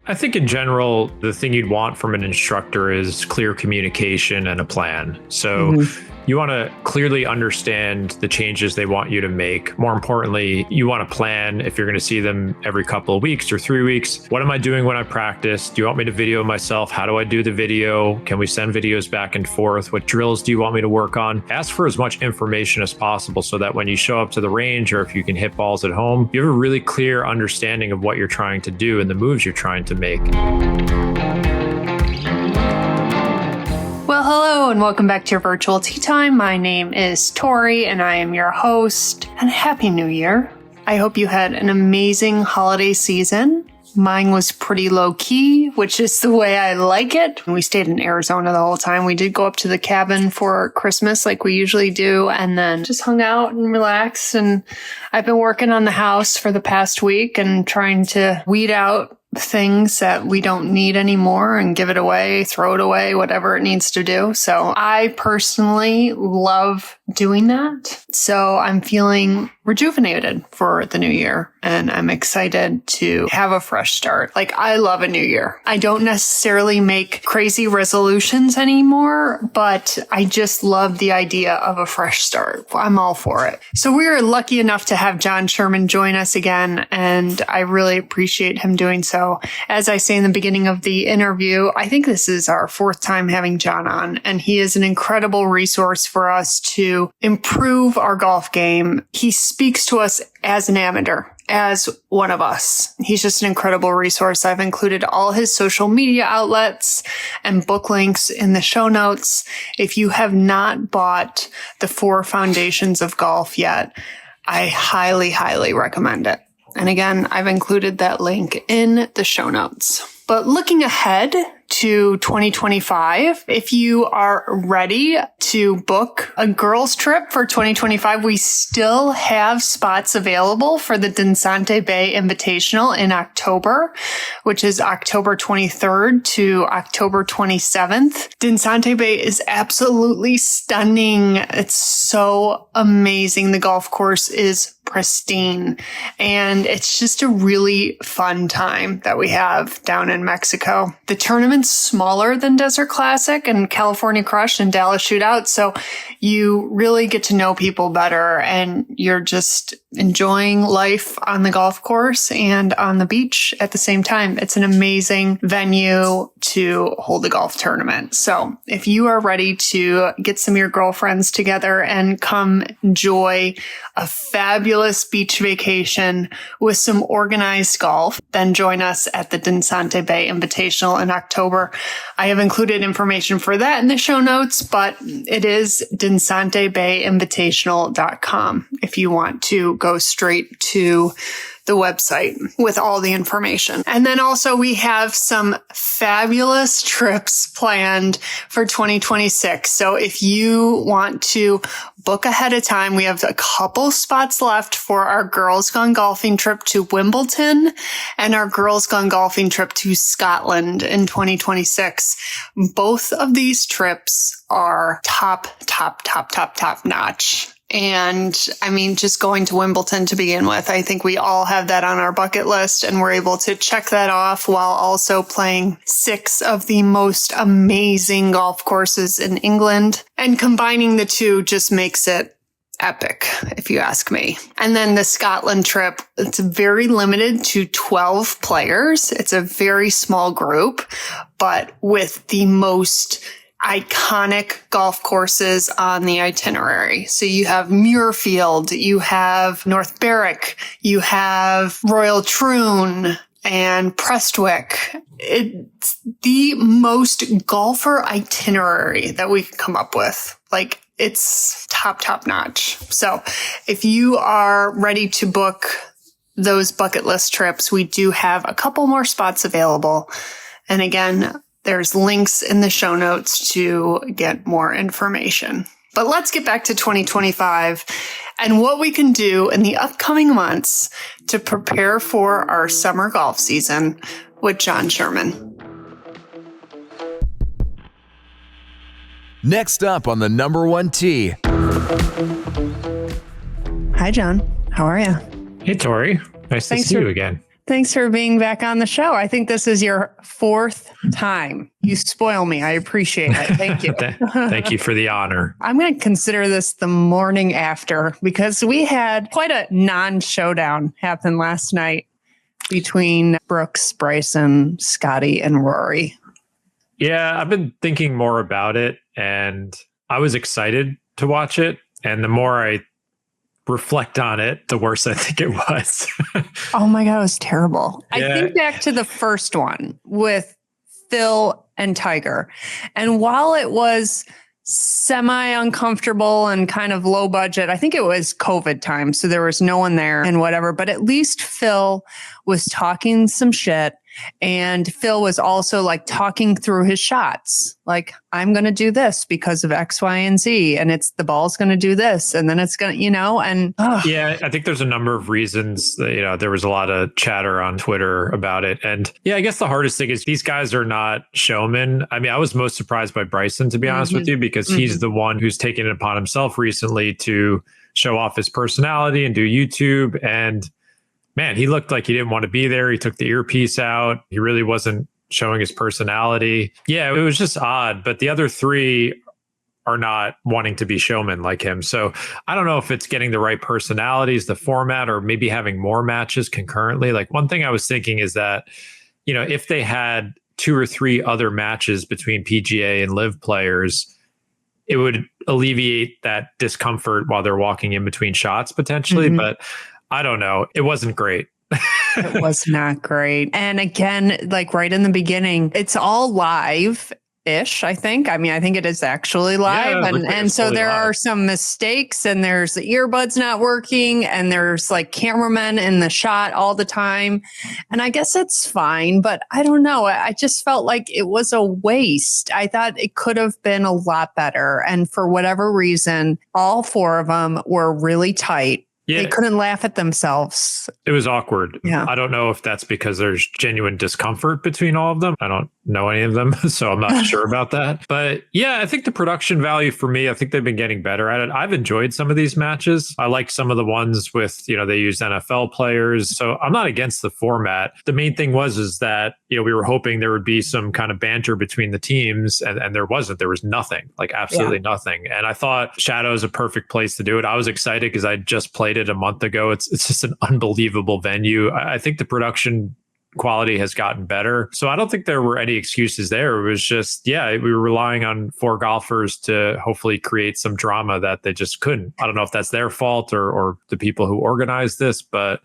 I think in general, the thing you'd want from an instructor is clear communication and a plan. So you want to clearly understand the changes they want you to make. More importantly, you want to plan if you're going to see them every couple of weeks or 3 weeks. What am I doing when I practice? Do you want me to video myself? How do I do the video? Can we send videos back and forth? What drills do you want me to work on? Ask for as much information as possible so that when you show up to the range or if you can hit balls at home, you have a really clear understanding of what you're trying to do and the moves you're trying to make. Well, hello and welcome back to your virtual tea time. My name is Tori and I am your host, and Happy New Year. I hope you had an amazing holiday season. Mine was pretty low key, which is the way I like it. We stayed in Arizona the whole time. We did go up to the cabin for Christmas like we usually do, and then just hung out and relaxed. And I've been working on the house for the past week and trying to weed out things that we don't need anymore and give it away, throw it away, whatever it needs to do. So I personally love doing that. So I'm feeling rejuvenated for the new year and I'm excited to have a fresh start. Like, I love a new year. I don't necessarily make crazy resolutions anymore, but I just love the idea of a fresh start. I'm all for it. So we are lucky enough to have Jon Sherman join us again, and I really appreciate him doing so. As I say in the beginning of the interview, I think this is our fourth time having Jon on, and he is an incredible resource for us to improve our golf game. He speaks to us as an amateur, as one of us. He's just an incredible resource. I've included all his social media outlets and book links in the show notes. If you have not bought The 4 Foundations of Golf yet, I highly, highly recommend it. And again, I've included that link in the show notes. But looking ahead to 2025, if you are ready to book a girls trip for 2025, we still have spots available for the Dinsante Bay Invitational in October, which is October 23rd to October 27th. Dinsante Bay is absolutely stunning. It's so amazing. The golf course is pristine, and it's just a really fun time that we have down in Mexico. The tournament's smaller than Desert Classic and California Crush and Dallas Shootout, so you really get to know people better, and you're just enjoying life on the golf course and on the beach at the same time. It's an amazing venue to hold a golf tournament. So if you are ready to get some of your girlfriends together and come enjoy a fabulous beach vacation with some organized golf, then join us at the Dinsante Bay Invitational in October. I have included information for that in the show notes, but it is dinsantebayinvitational.com if you want to go straight to the website with all the information. And then also we have some fabulous trips planned for 2026. So if you want to book ahead of time, we have a couple spots left for our Girls Gone Golfing trip to Wimbledon and our Girls Gone Golfing trip to Scotland in 2026. Both of these trips are top notch. And I mean, just going to Wimbledon to begin with, I think we all have that on our bucket list, and we're able to check that off while also playing 6 of the most amazing golf courses in England. And combining the two just makes it epic, if you ask me. And then the Scotland trip, it's very limited to 12 players. It's a very small group, but with the most iconic golf courses on the itinerary. So you have Muirfield, you have North Berwick, you have Royal Troon and Prestwick. It's the most golfer itinerary that we can come up with. Like, it's top notch. So if you are ready to book those bucket list trips, we do have a couple more spots available. And again, there's links in the show notes to get more information. But let's get back to 2025 and what we can do in the upcoming months to prepare for our summer golf season with Jon Sherman. Next up on the number one tee. Hi, Jon. How are you? Hey, Tori. Nice to see you again. Thanks for being back on the show. I think this is your 4th time. You spoil me. I appreciate it. Thank you. Thank you for the honor. I'm going to consider this the morning after because we had quite a non-showdown happen last night between Brooks, Bryson, Scotty, and Rory. Yeah, I've been thinking more about it and I was excited to watch it. And the more I reflect on it, the worse I think it was. Oh my God, it was terrible. Yeah. I think back to the first one with Phil and Tiger. And while it was semi-uncomfortable and kind of low budget, I think it was COVID time, so there was no one there and whatever, but at least Phil was talking some shit. And Phil was also like talking through his shots. Like, I'm going to do this because of X, Y, and Z. And it's the ball's going to do this. And then it's going to, and yeah, I think there's a number of reasons that, there was a lot of chatter on Twitter about it. And yeah, I guess the hardest thing is these guys are not showmen. I mean, I was most surprised by Bryson, to be honest with you, because he's the one who's taken it upon himself recently to show off his personality and do YouTube. And man, he looked like he didn't want to be there. He took the earpiece out. He really wasn't showing his personality. Yeah, it was just odd. But the other 3 are not wanting to be showmen like him. So I don't know if it's getting the right personalities, the format, or maybe having more matches concurrently. Like, one thing I was thinking is that, if they had 2 or 3 other matches between PGA and LIV players, it would alleviate that discomfort while they're walking in between shots potentially. But I don't know. It wasn't great. It was not great. And again, like right in the beginning, it's all live-ish, I think. I mean, I think it is actually live. Yeah, and so there live. are some mistakes and there's the earbuds not working and there's like cameramen in the shot all the time. And I guess it's fine, but I don't know. I just felt like it was a waste. I thought it could have been a lot better. And for whatever reason, all 4 of them were really tight. Yeah. They couldn't laugh at themselves. It was awkward. Yeah. I don't know if that's because there's genuine discomfort between all of them. I don't know any of them, so I'm not sure about that. But yeah, I think the production value for me, I think they've been getting better at it. I've enjoyed some of these matches. I like some of the ones with, they used NFL players. So I'm not against the format. The main thing is that, we were hoping there would be some kind of banter between the teams and there wasn't. There was nothing, like absolutely nothing. And I thought Shadow is a perfect place to do it. I was excited because I just played it a month ago. It's just an unbelievable venue. I think the production quality has gotten better. So I don't think there were any excuses there. It was just, we were relying on 4 golfers to hopefully create some drama that they just couldn't. I don't know if that's their fault or the people who organized this, but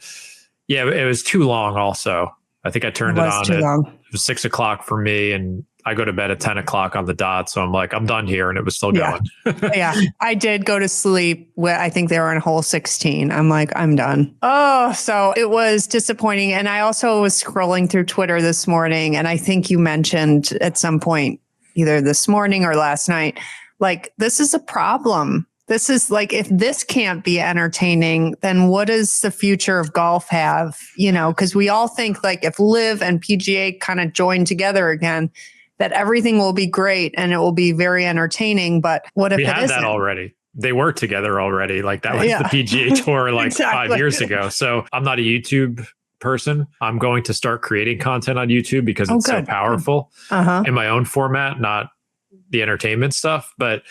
yeah, it was too long also. I think I turned it on. It was 6 o'clock for me and I go to bed at 10 o'clock on the dot. So I'm like, I'm done here. And it was still going. Yeah. I did go to sleep. I think they were in hole 16. I'm like, I'm done. Oh, so it was disappointing. And I also was scrolling through Twitter this morning. And I think you mentioned at some point, either this morning or last night, like, this is a problem. This is like, if this can't be entertaining, then what does the future of golf have? Because we all think like if LIV and PGA kind of join together again, that everything will be great and it will be very entertaining. But what if we it had isn't? that already? They were together already. Like that was the PGA Tour like exactly. 5 years ago. So I'm not a YouTube person. I'm going to start creating content on YouTube because it's so powerful in my own format, not the entertainment stuff. But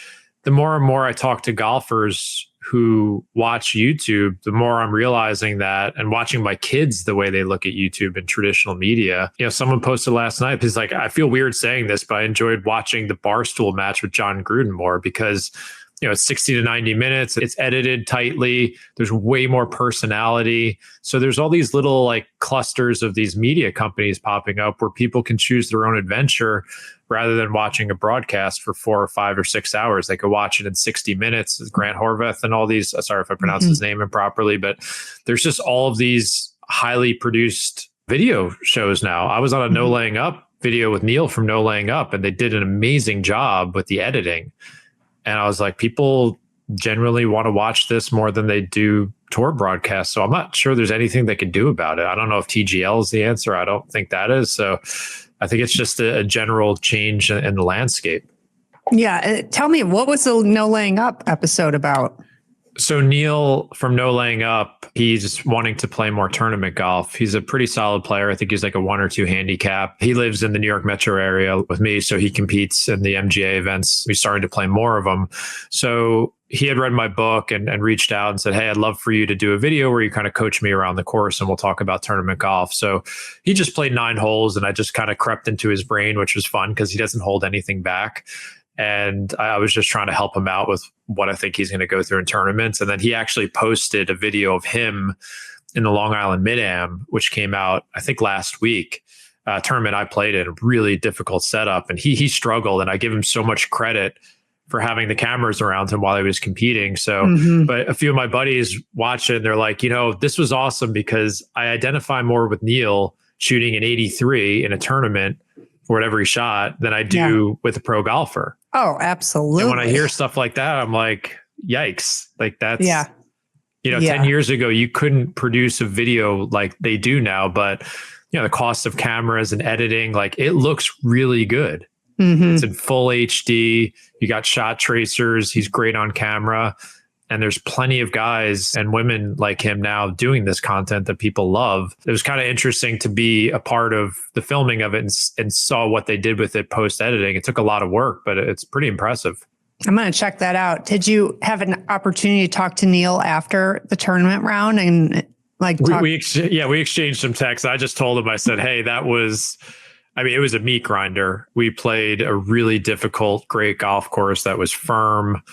the more and more I talk to golfers who watch YouTube, the more I'm realizing that, and watching my kids, the way they look at YouTube and traditional media. Someone posted last night, he's like, I feel weird saying this, but I enjoyed watching the Barstool match with John Gruden more because, it's 60 to 90 minutes. It's edited tightly. There's way more personality. So there's all these little like clusters of these media companies popping up where people can choose their own adventure rather than watching a broadcast for 4 or 5 or 6 hours. They could watch it in 60 minutes. Grant Horvath and all these, sorry if I pronounced his name improperly, but there's just all of these highly produced video shows now. I was on a No Laying Up video with Neil from No Laying Up, and they did an amazing job with the editing. And I was like, people generally want to watch this more than they do tour broadcasts. So I'm not sure there's anything they can do about it. I don't know if TGL is the answer. I don't think that is. So I think it's just a general change in the landscape. Yeah. Tell me, what was the No Laying Up episode about? So Neil from No Laying Up, he's wanting to play more tournament golf. He's a pretty solid player. I think he's like a 1 or 2 handicap. He lives in the New York metro area with me, so he competes in the MGA events. We started to play more of them. So he had read my book and reached out and said, hey, I'd love for you to do a video where you kind of coach me around the course and we'll talk about tournament golf. So he just played 9 holes and I just kind of crept into his brain, which was fun because he doesn't hold anything back. And I was just trying to help him out with what I think he's going to go through in tournaments. And then he actually posted a video of him in the Long Island Mid-Am, which came out, I think, last week. Tournament I played in, a really difficult setup. And he struggled. And I give him so much credit for having the cameras around him while he was competing. So, but a few of my buddies watch it and they're like, this was awesome because I identify more with Neil shooting an 83 in a tournament for whatever he shot than I do with a pro golfer. Oh, absolutely. And when I hear stuff like that, I'm like, yikes. Like that's, 10 years ago, you couldn't produce a video like they do now, but the cost of cameras and editing, like it looks really good. It's in full HD. You got shot tracers. He's great on camera. And there's plenty of guys and women like him now doing this content that people love. It was kind of interesting to be a part of the filming of it and saw what they did with it post-editing. It took a lot of work, but it's pretty impressive. I'm going to check that out. Did you have an opportunity to talk to Neil after the tournament round and we exchanged some texts. I just told him, I said, hey, it was a meat grinder. We played a really difficult, great golf course that was firm.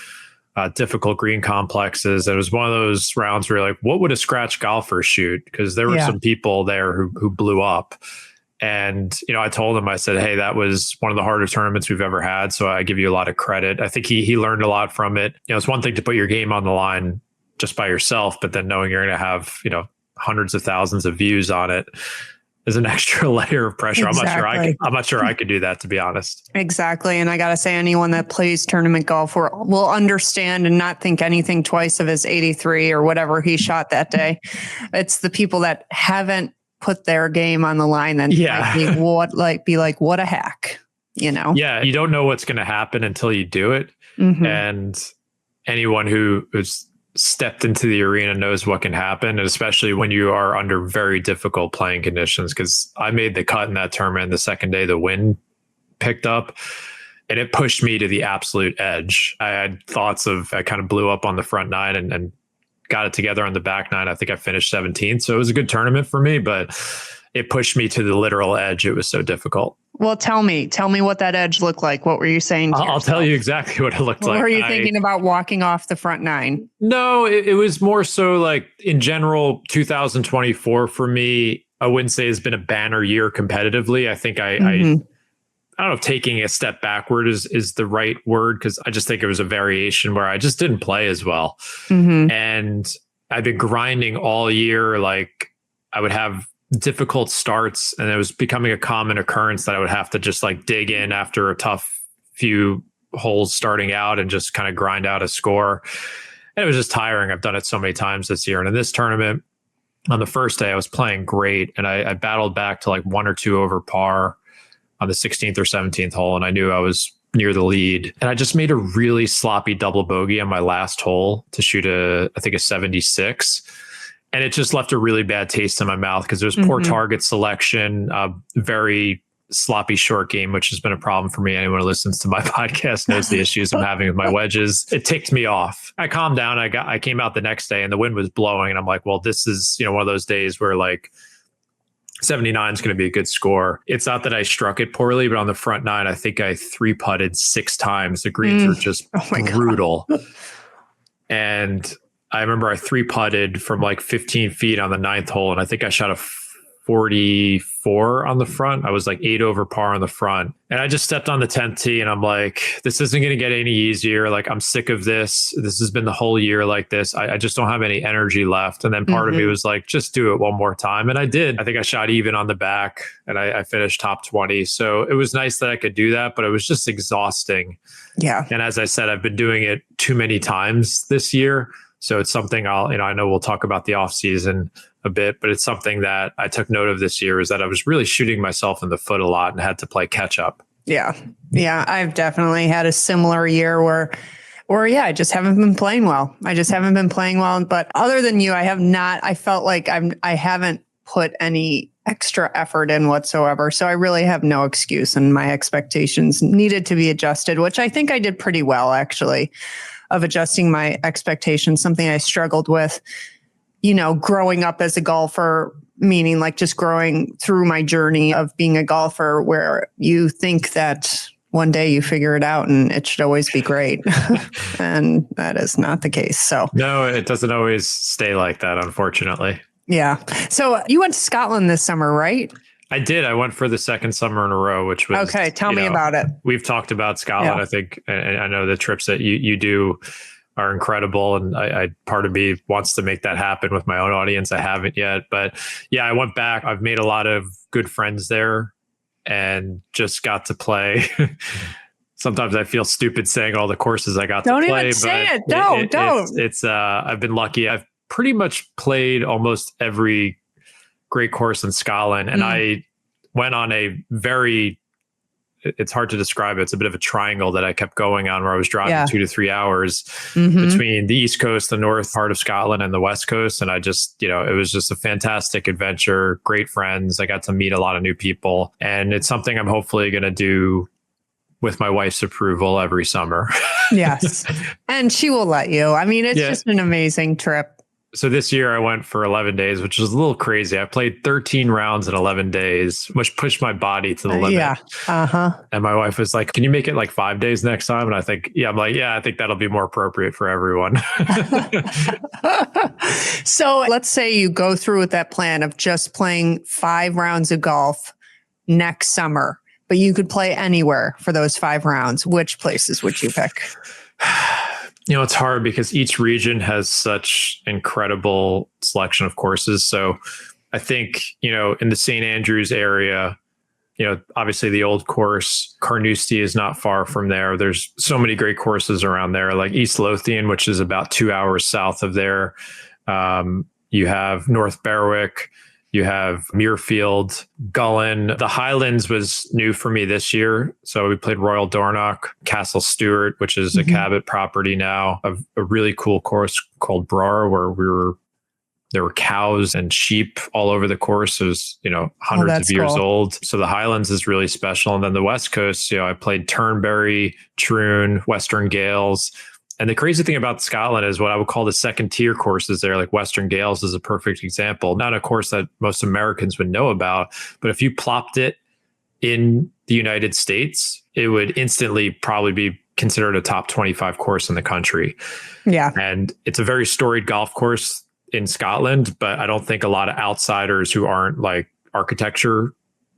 Difficult green complexes. It was one of those rounds where you're like, what would a scratch golfer shoot? Because there were some people there who blew up. And, I told him, I said, hey, that was one of the harder tournaments we've ever had. So I give you a lot of credit. I think he learned a lot from it. It's one thing to put your game on the line just by yourself, but then knowing you're going to have, hundreds of thousands of views on it is an extra layer of pressure. Exactly. I'm not sure I could do that, to be honest. Exactly. And I got to say, anyone that plays tournament golf will understand and not think anything twice of his 83 or whatever he shot that day. It's the people that haven't put their game on the line that be like, what a hack, Yeah. You don't know what's going to happen until you do it. And anyone who is stepped into the arena knows what can happen, and especially when you are under very difficult playing conditions. Because I made the cut in that tournament the second day the wind picked up, and it pushed me to the absolute edge. I had thoughts of, I kind of blew up on the front 9 and got it together on the back 9. I think I finished 17th, so it was a good tournament for me, but it pushed me to the literal edge. It was so difficult. Well, tell me what that edge looked like. What were you saying? I'll tell you exactly what it looked like. What were you thinking about walking off the front 9? No, it was more so like in general, 2024 for me, I wouldn't say has been a banner year competitively. I think I don't know if taking a step backward is the right word, because I just think it was a variation where I just didn't play as well. And I've been grinding all year. Like I would have difficult starts, and it was becoming a common occurrence that I would have to just like dig in after a tough few holes starting out and just kind of grind out a score. And it was just tiring. I've done it so many times this year. And in this tournament, on the first day, I was playing great, and I battled back to like 1 or 2 over par on the 16th or 17th hole, and I knew I was near the lead. And I just made a really sloppy double bogey on my last hole to shoot I think a 76. And it just left a really bad taste in my mouth because there was poor target selection, very sloppy short game, which has been a problem for me. Anyone who listens to my podcast knows the issues I'm having with my wedges. It ticked me off. I calmed down. I came out the next day and the wind was blowing, and I'm like, well, this is one of those days where like 79 is going to be a good score. It's not that I struck it poorly, but on the front 9, I think I 3-putted 6 times. The greens were just brutal. And I remember I 3-putted from like 15 feet on the 9th hole, and I think I shot a 44 on the front. I was like 8 over par on the front. And I just stepped on the 10th tee, and I'm like, this isn't going to get any easier. Like, I'm sick of this. This has been the whole year like this. I just don't have any energy left. And then part of me was like, just do it one more time. And I did. I think I shot even on the back, and I finished top 20. So it was nice that I could do that, but it was just exhausting. Yeah. And as I said, I've been doing it too many times this year. So it's something I know we'll talk about the offseason a bit, but it's something that I took note of this year, is that I was really shooting myself in the foot a lot and had to play catch up. Yeah. Yeah. I've definitely had a similar year where Or I just haven't been playing well. But other than you, I felt like I haven't put any extra effort in whatsoever. So I really have no excuse, and my expectations needed to be adjusted, which I think I did pretty well, actually, of adjusting my expectations, something I struggled with, growing up as a golfer, meaning like just growing through my journey of being a golfer, where you think that one day you figure it out and it should always be great. And that is not the case. So no, it doesn't always stay like that, unfortunately. Yeah. So you went to Scotland this summer, right? I did. I went for the second summer in a row, which was okay. Tell me about it. We've talked about Scotland. Yeah. I think, and I know the trips that you do are incredible, and I part of me wants to make that happen with my own audience. I haven't yet, but yeah, I went back. I've made a lot of good friends there, and just got to play. Sometimes I feel stupid saying all the courses I got to play. Don't even say it. Don't. It's I've been lucky. I've pretty much played almost every great course in Scotland, and I went on a very, it's hard to describe it. It's a bit of a triangle that I kept going on, where I was driving 2 to 3 hours between the East Coast, the north part of Scotland, and the West Coast. And I just, it was just a fantastic adventure, great friends. I got to meet a lot of new people, and it's something I'm hopefully going to do with my wife's approval every summer. Yes. And she will let you. I mean, it's just an amazing trip. So this year I went for 11 days, which was a little crazy. I played 13 rounds in 11 days, which pushed my body to the limit. Yeah. And my wife was like, can you make it like 5 days next time? And I think, I'm like, I think that'll be more appropriate for everyone. So let's say you go through with that plan of just playing 5 rounds of golf next summer, but you could play anywhere for those 5 rounds. Which places would you pick? It's hard because each region has such incredible selection of courses. So I think, in the St. Andrews area, obviously the old course, Carnoustie is not far from there. There's so many great courses around there, like East Lothian, which is about 2 hours south of there. You have North Berwick. You have Muirfield, Gullen. The Highlands was new for me this year. So we played Royal Dornoch, Castle Stewart, which is a Cabot property now, a really cool course called Brar, where there were cows and sheep all over the course. It was, hundreds of years old. So the Highlands is really special. And then the West Coast, I played Turnberry, Troon, Western Gales. And the crazy thing about Scotland is what I would call the second tier courses there, like Western Gales is a perfect example. Not a course that most Americans would know about, but if you plopped it in the United States, it would instantly probably be considered a top 25 course in the country. Yeah. And it's a very storied golf course in Scotland, but I don't think a lot of outsiders who aren't like architecture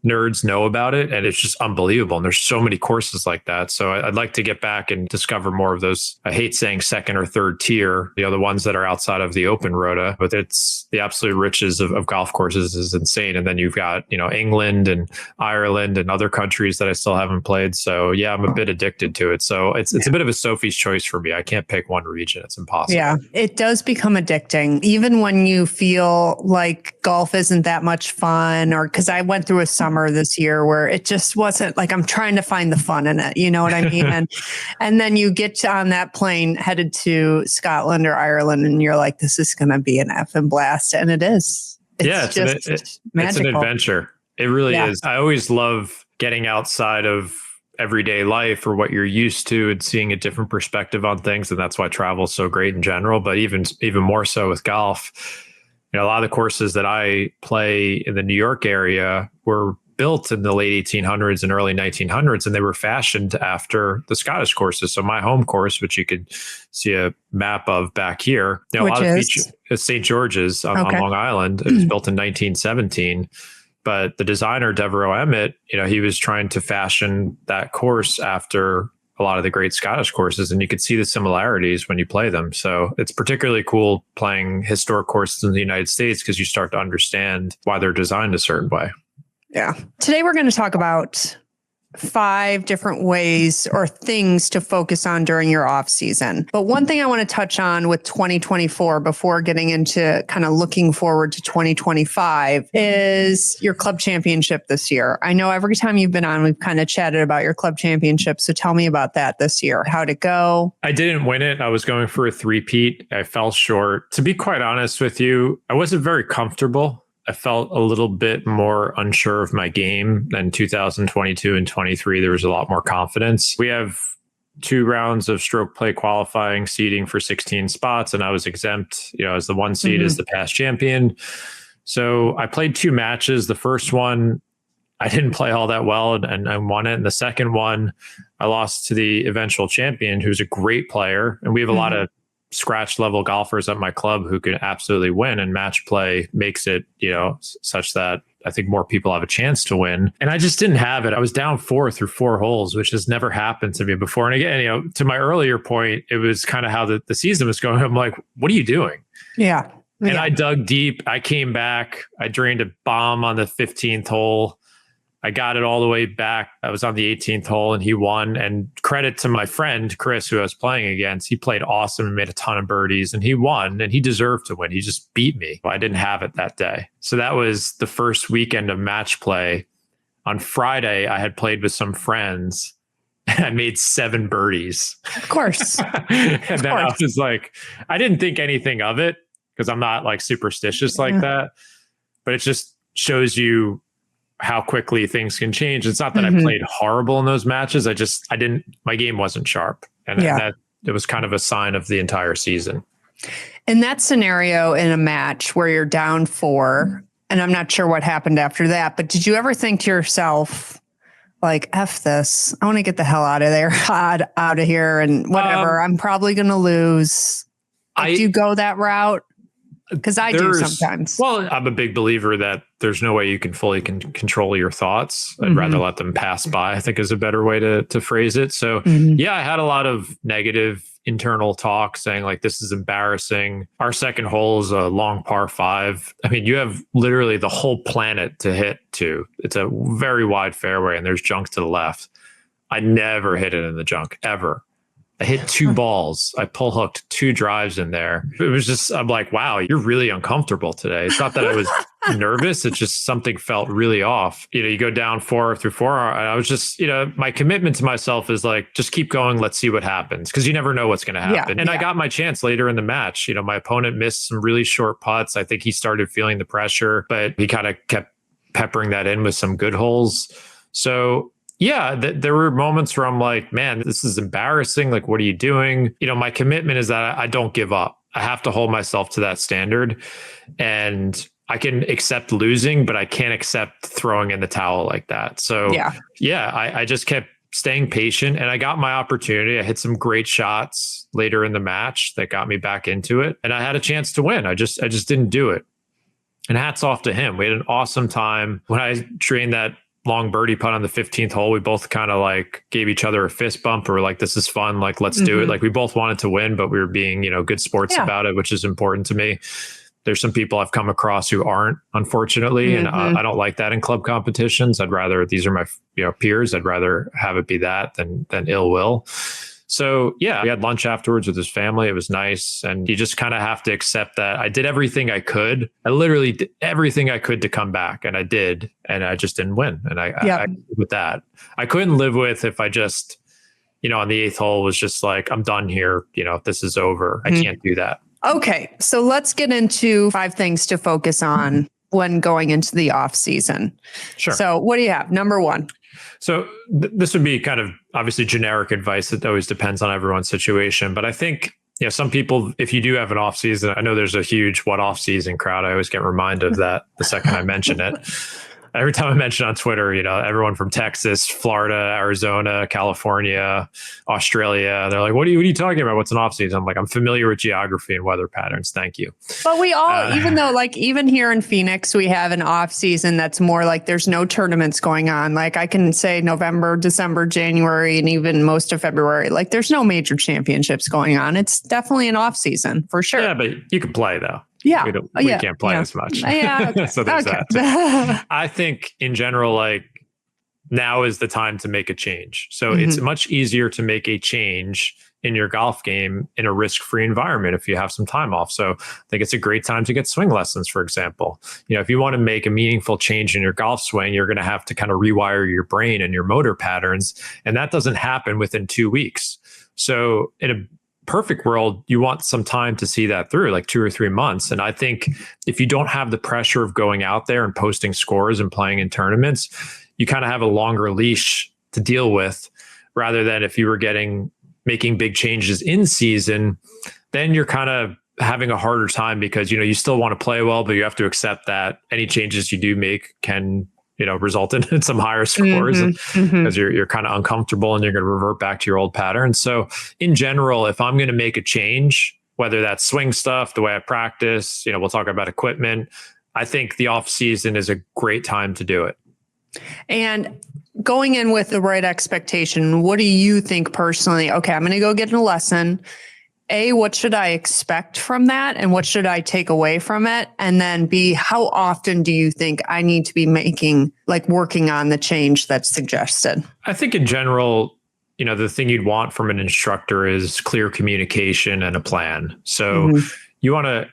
nerds know about it, and it's just unbelievable. And there's so many courses like that. So I'd like to get back and discover more of those. I hate saying second or third tier, the ones that are outside of the open rota, but it's the absolute riches of golf courses is insane. And then you've got, England and Ireland and other countries that I still haven't played. So yeah, I'm a bit addicted to it. So it's a bit of a Sophie's choice for me. I can't pick one region. It's impossible. Yeah, it does become addicting, even when you feel like golf isn't that much fun, or because I went through a summer this year where it just wasn't like, I'm trying to find the fun in it. You know what I mean? and then you get on that plane headed to Scotland or Ireland, and you're like, this is going to be an effing blast. And it is. It's it's an adventure. It really is. I always love getting outside of everyday life or what you're used to and seeing a different perspective on things. And that's why travel is so great in general, but even more so with golf. A lot of the courses that I play in the New York area were built in the late 1800s and early 1900s, and they were fashioned after the Scottish courses. So my home course, which you could see a map of back here, a lot of features, St. George's on Long Island. It was built in 1917. But the designer, Devereux Emmett, he was trying to fashion that course after a lot of the great Scottish courses, and you could see the similarities when you play them. So it's particularly cool playing historic courses in the United States because you start to understand why they're designed a certain way. Yeah. Today we're going to talk about 5 different ways or things to focus on during your off season. But one thing I want to touch on with 2024 before getting into kind of looking forward to 2025 is your club championship this year. I know every time you've been on, we've kind of chatted about your club championship. So tell me about that this year. How'd it go? I didn't win it. I was going for a three-peat. I fell short. To be quite honest with you, I wasn't very comfortable. I felt a little bit more unsure of my game than 2022 and 23. There was a lot more confidence. We have 2 rounds of stroke play qualifying seeding for 16 spots, and I was exempt, as the 1 seed as the past champion. So I played 2 matches. The first one, I didn't play all that well and I won it. And the second one, I lost to the eventual champion, who's a great player. And we have a lot of scratch level golfers at my club who can absolutely win, and match play makes it, such that I think more people have a chance to win. And I just didn't have it. I was down 4 through 4 holes, which has never happened to me before. And again, to my earlier point, it was kind of how the season was going. I'm like, what are you doing? Yeah. And I dug deep. I came back. I drained a bomb on the 15th hole. I got it all the way back. I was on the 18th hole and he won. And credit to my friend, Chris, who I was playing against. He played awesome and made a ton of birdies and he won, and he deserved to win. He just beat me. I didn't have it that day. So that was the first weekend of match play. On Friday, I had played with some friends and I made 7 birdies. Of course. And then I was like, I didn't think anything of it because I'm not like superstitious like that. But it just shows you how quickly things can change. It's not that I played horrible in those matches. My game wasn't sharp. And that it was kind of a sign of the entire season. In that scenario, in a match where you're down 4, and I'm not sure what happened after that, but did you ever think to yourself, like, F this, I want to get the hell out of there, out of here and whatever, I'm probably going to lose. Do you go that route? Because I do sometimes. Well, I'm a big believer that there's no way you can fully control your thoughts. I'd rather let them pass by, I think is a better way to phrase it. So I had a lot of negative internal talk saying like, this is embarrassing. Our second hole is a long par 5. I mean, you have literally the whole planet to hit to. It's a very wide fairway and there's junk to the left. I never hit it in the junk, ever. I hit 2 balls. I pull hooked 2 drives in there. It was just, I'm like, wow, you're really uncomfortable today. It's not that I was nervous. It's just something felt really off. You go down 4 through 4. And I was just, my commitment to myself is like, just keep going. Let's see what happens. Because you never know what's going to happen. I got my chance later in the match. My opponent missed some really short putts. I think he started feeling the pressure, but he kind of kept peppering that in with some good holes. So there were moments where I'm like, man, this is embarrassing. Like, what are you doing? My commitment is that I don't give up. I have to hold myself to that standard. And I can accept losing, but I can't accept throwing in the towel like that. So I just kept staying patient and I got my opportunity. I hit some great shots later in the match that got me back into it. And I had a chance to win. I just didn't do it. And hats off to him. We had an awesome time. When I drained that long birdie putt on the 15th hole, we both kind of like gave each other a fist bump, or like, this is fun, like, let's do it. Like, we both wanted to win, but we were being, good sports about it, which is important to me. There's some people I've come across who aren't, unfortunately, and I don't like that in club competitions. I'd rather, these are my peers, I'd rather have it be that than ill will. So we had lunch afterwards with his family. It was nice. And you just kind of have to accept that I did everything I could. I literally did everything I could to come back, and I did, and I just didn't win. And I with that, I couldn't live with if I just, on the 8th hole was just like, I'm done here. This is over. I can't do that. Okay. So let's get into 5 things to focus on when going into the off season. Sure. So what do you have? Number 1. So this would be kind of obviously generic advice. It always depends on everyone's situation. But I think, some people, if you do have an off season, I know there's a huge what off season crowd. I always get reminded of that the second I mention it. Every time I mention on Twitter, everyone from Texas, Florida, Arizona, California, Australia, they're like, what are you talking about? What's an off season? I'm like, I'm familiar with geography and weather patterns. Thank you. But we all, even though even here in Phoenix, we have an off season that's more like there's no tournaments going on. Like, I can say November, December, January, and even most of February, like there's no major championships going on. It's definitely an off season for sure. Yeah, but you can play though. Yeah. We can't play as much. Yeah. Okay. So there's that. I think in general, like, now is the time to make a change. So it's much easier to make a change in your golf game in a risk-free environment if you have some time off. So I think it's a great time to get swing lessons, for example. If you want to make a meaningful change in your golf swing, you're going to have to kind of rewire your brain and your motor patterns. And that doesn't happen within 2 weeks. So in a perfect world, you want some time to see that through, like 2 or 3 months. And I think if you don't have the pressure of going out there and posting scores and playing in tournaments, you kind of have a longer leash to deal with, rather than if you were making big changes in season, then you're kind of having a harder time because, you still want to play well, but you have to accept that any changes you do make can, result in some higher scores because you're kind of uncomfortable and you're going to revert back to your old patterns. So in general, if I'm going to make a change, whether that's swing stuff, the way I practice, we'll talk about equipment, I think the off season is a great time to do it. And going in with the right expectation, what do you think personally? Okay, I'm going to go get a lesson. A, what should I expect from that? And what should I take away from it? And then B, how often do you think I need to be working on the change that's suggested? I think in general, the thing you'd want from an instructor is clear communication and a plan. So you want to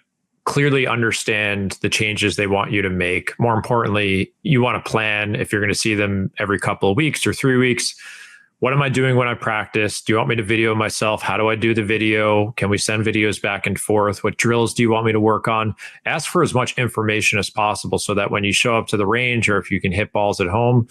clearly understand the changes they want you to make. More importantly, you want to plan if you're going to see them every couple of weeks or 3 weeks. What am I doing when I practice? Do you want me to video myself? How do I do the video? Can we send videos back and forth? What drills do you want me to work on? Ask for as much information as possible so that when you show up to the range, or if you can hit balls at home,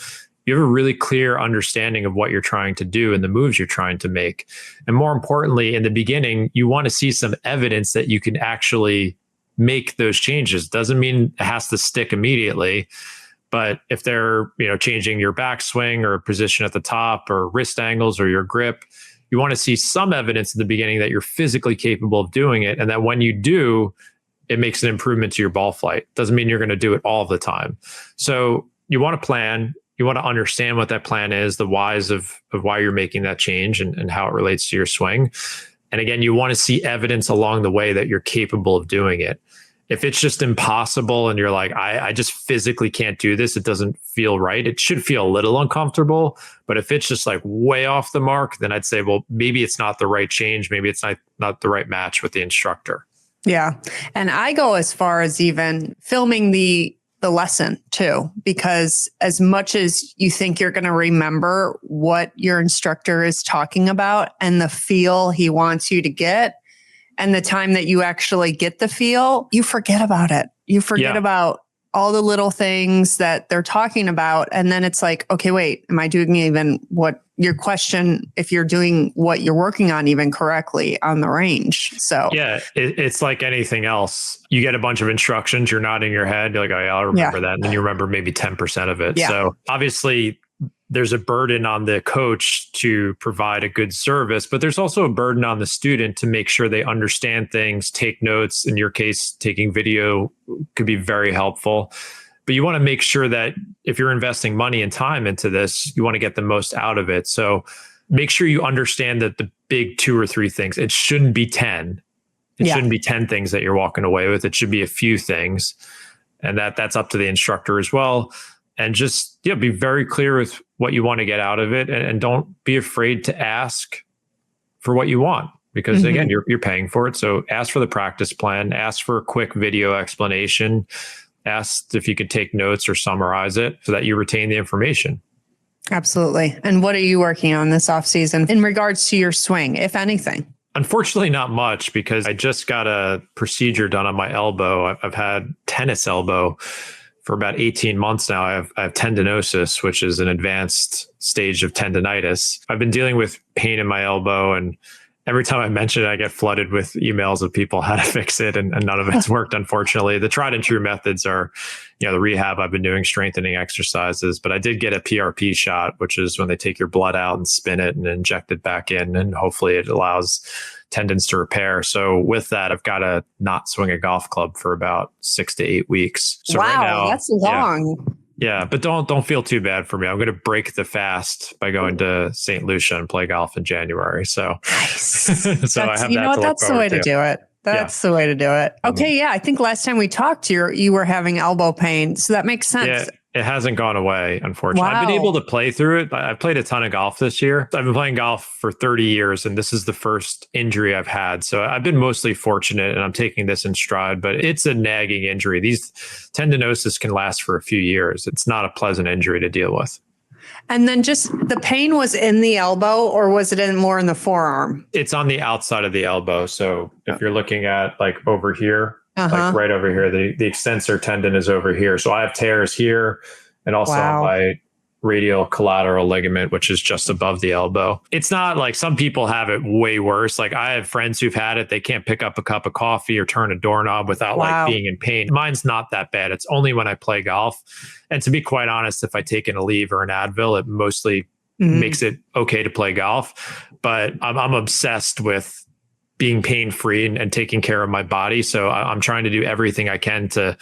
you have a really clear understanding of what you're trying to do and the moves you're trying to make. And more importantly, in the beginning, you want to see some evidence that you can actually make those changes. Doesn't mean it has to stick immediately, but if they're, changing your backswing or position at the top or wrist angles or your grip, you want to see some evidence in the beginning that you're physically capable of doing it. And that when you do, it makes an improvement to your ball flight. Doesn't mean you're going to do it all the time. So you want to plan, you want to understand what that plan is, the whys of why you're making that change and how it relates to your swing. And again, you want to see evidence along the way that you're capable of doing it. If it's just impossible and you're like, I just physically can't do this, it doesn't feel right. It should feel a little uncomfortable. But if it's just like way off the mark, then I'd say, well, maybe it's not the right change. Maybe it's not the right match with the instructor. Yeah. And I go as far as even filming the lesson too, because as much as you think you're going to remember what your instructor is talking about and the feel he wants you to get, and the time that you actually get the feel, you forget about it. You forget about all the little things that they're talking about. And then it's like, okay, wait, am I doing even what your question, if you're doing what you're working on even correctly on the range? So yeah, it's like anything else. You get a bunch of instructions, you're nodding your head, you're like, oh yeah, I'll remember that. And then you remember maybe 10% of it. Yeah. So obviously there's a burden on the coach to provide a good service, but there's also a burden on the student to make sure they understand things, take notes. In your case, taking video could be very helpful. But you want to make sure that if you're investing money and time into this, you want to get the most out of it. So make sure you understand that the big 2 or 3 things, it shouldn't be 10. It shouldn't be 10 things that you're walking away with. It should be a few things. And that's up to the instructor as well. And just be very clear with what you want to get out of it. And don't be afraid to ask for what you want. Because again, you're paying for it. So ask for the practice plan, ask for a quick video explanation, ask if you could take notes or summarize it so that you retain the information. Absolutely. And what are you working on this offseason in regards to your swing, if anything? Unfortunately, not much, because I just got a procedure done on my elbow. I've had tennis elbow for about 18 months now. I have tendinosis, which is an advanced stage of tendinitis. I've been dealing with pain in my elbow, and every time I mention it, I get flooded with emails of people how to fix it, and none of it's worked, unfortunately. The tried and true methods are, the rehab. I've been doing strengthening exercises, but I did get a PRP shot, which is when they take your blood out and spin it and inject it back in, and hopefully it allows tendons to repair. So with that, I've got to not swing a golf club for about 6 to 8 weeks. So wow, right now, that's long. Yeah, but don't feel too bad for me. I'm going to break the fast by going to St. Lucia and play golf in January. So, nice. So I have that. That's the way to do it. That's the way to do it. Okay, I think last time we talked, you were having elbow pain, so that makes sense. It hasn't gone away, unfortunately. Wow. I've been able to play through it. I've played a ton of golf this year. I've been playing golf for 30 years, and this is the first injury I've had. So I've been mostly fortunate, and I'm taking this in stride, but it's a nagging injury. These tendinosis can last for a few years. It's not a pleasant injury to deal with. And then just the pain was in the elbow, or was it more in the forearm? It's on the outside of the elbow. So if you're looking at like over here, like right over here, the extensor tendon is over here. So I have tears here and also on my radial collateral ligament, which is just above the elbow. It's not like some people have it way worse. Like I have friends who've had it. They can't pick up a cup of coffee or turn a doorknob without like being in pain. Mine's not that bad. It's only when I play golf. And to be quite honest, if I take an Aleve or an Advil, it mostly makes it okay to play golf. But I'm obsessed with being pain-free and taking care of my body. So I'm trying to do everything I can to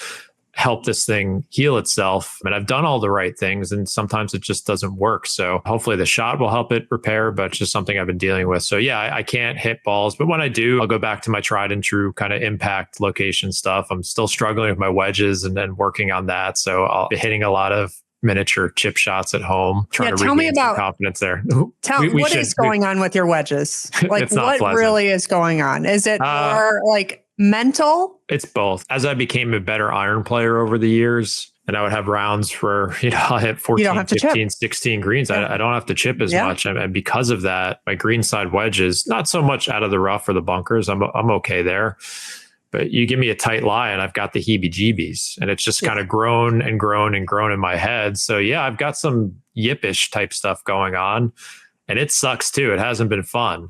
help this thing heal itself. And I've done all the right things, and sometimes it just doesn't work. So hopefully the shot will help it repair, but it's just something I've been dealing with. So yeah, I can't hit balls, but when I do, I'll go back to my tried and true kind of impact location stuff. I'm still struggling with my wedges and then working on that. So I'll be hitting a lot of miniature chip shots at home, trying to regain some confidence there. What is going on with your wedges? Like what really is going on? Is it more like mental? It's both. As I became a better iron player over the years, and I would have rounds for, I'll hit 14, 15, 16 greens. I don't have to chip as much. And because of that, my greenside wedges, not so much out of the rough or the bunkers. I'm okay there. But you give me a tight lie and I've got the heebie-jeebies, and it's just kind of grown and grown and grown in my head. So yeah, I've got some yippish type stuff going on, and it sucks too. It hasn't been fun.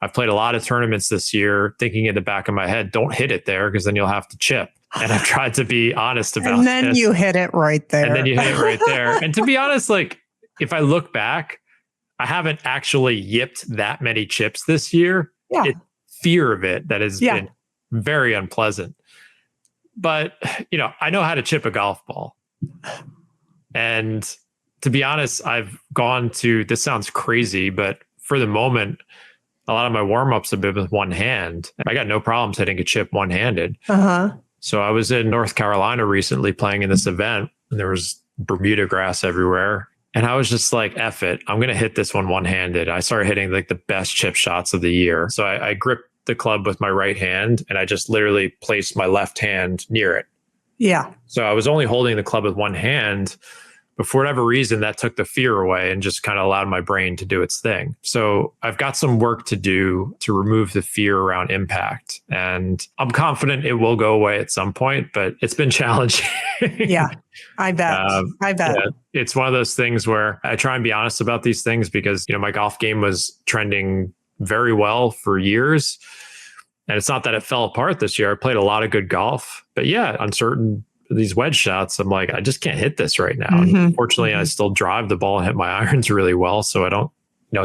I've played a lot of tournaments this year thinking in the back of my head, don't hit it there because then you'll have to chip. And I've tried to be honest about it. And then you hit it right there. And then you hit it right there. And to be honest, like if I look back, I haven't actually yipped that many chips this year. Yeah. It's fear of it that has been very unpleasant. But, I know how to chip a golf ball. And to be honest, I've gone to, this sounds crazy, but for the moment, a lot of my warm-ups have been with one hand. I got no problems hitting a chip one-handed. So I was in North Carolina recently playing in this event, and there was Bermuda grass everywhere. And I was just like, F it, I'm going to hit this one-handed. I started hitting like the best chip shots of the year. So I gripped the club with my right hand, and I just literally placed my left hand near it. Yeah. So I was only holding the club with one hand, but for whatever reason, that took the fear away and just kind of allowed my brain to do its thing. So I've got some work to do to remove the fear around impact. And I'm confident it will go away at some point, but it's been challenging. Yeah, I bet. Yeah, it's one of those things where I try and be honest about these things because, my golf game was trending very well for years. And it's not that it fell apart this year. I played a lot of good golf, but yeah, on certain these wedge shots, I'm like, I just can't hit this right now. And fortunately, I still drive the ball and hit my irons really well. So I don't,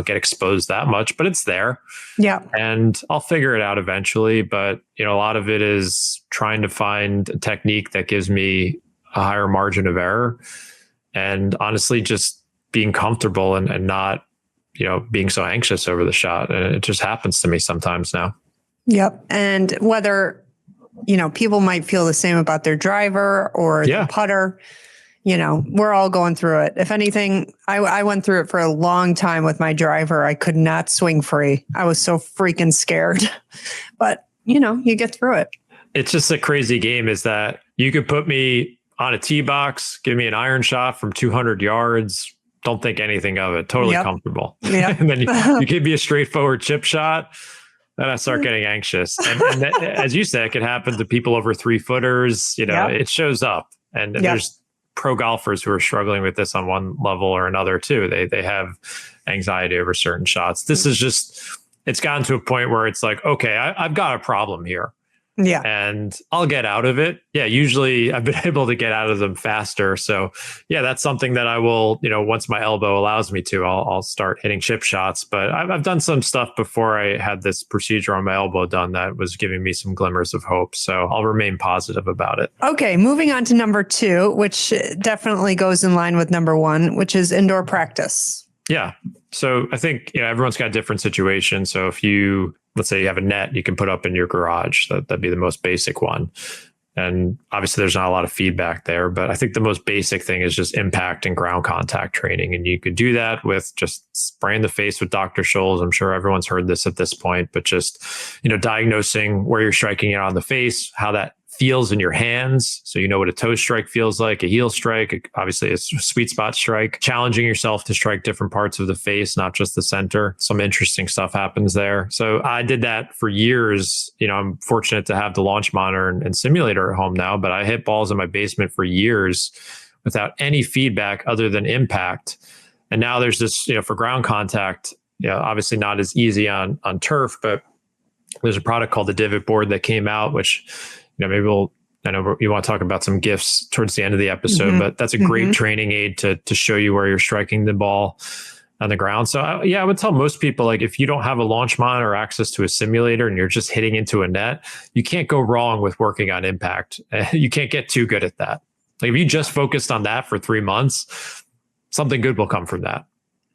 get exposed that much, but it's there. Yeah. And I'll figure it out eventually. But, a lot of it is trying to find a technique that gives me a higher margin of error. And honestly, just being comfortable and not, being so anxious over the shot. And it just happens to me sometimes now. Yep. And whether, people might feel the same about their driver or the putter, we're all going through it. If anything, I went through it for a long time with my driver. I could not swing free. I was so freaking scared, but you get through it. It's just a crazy game is that you could put me on a tee box, give me an iron shot from 200 yards. Don't think anything of it. Totally comfortable. Yeah. And then you give me a straightforward chip shot. Then I start getting anxious. And that, as you said, it could happen to people over 3-footers. It shows up. And there's pro golfers who are struggling with this on one level or another too. They have anxiety over certain shots. This is just, it's gotten to a point where it's like, okay, I've got a problem here. Yeah. And I'll get out of it. Yeah. Usually I've been able to get out of them faster. So yeah, that's something that I will, once my elbow allows me to, I'll start hitting chip shots. But I've done some stuff before I had this procedure on my elbow done that was giving me some glimmers of hope. So I'll remain positive about it. Okay. Moving on to number 2, which definitely goes in line with number 1, which is indoor practice. Yeah. So I think, everyone's got different situations. So if let's say you have a net you can put up in your garage, that'd be the most basic one. And obviously there's not a lot of feedback there, but I think the most basic thing is just impact and ground contact training. And you could do that with just spraying the face with Dr. Scholl's. I'm sure everyone's heard this at this point, but just, diagnosing where you're striking it on the face, how that feels in your hands. So you know what a toe strike feels like, a heel strike, obviously a sweet spot strike, challenging yourself to strike different parts of the face, not just the center. Some interesting stuff happens there. So I did that for years. I'm fortunate to have the launch monitor and simulator at home now, but I hit balls in my basement for years without any feedback other than impact. And now there's this, for ground contact, obviously not as easy on turf, but there's a product called the Divot Board that came out, which maybe I know you want to talk about some gifts towards the end of the episode, but that's a great training aid to show you where you're striking the ball on the ground. So I would tell most people, like, if you don't have a launch monitor or access to a simulator and you're just hitting into a net, you can't go wrong with working on impact. You can't get too good at that. Like if you just focused on that for 3 months, something good will come from that.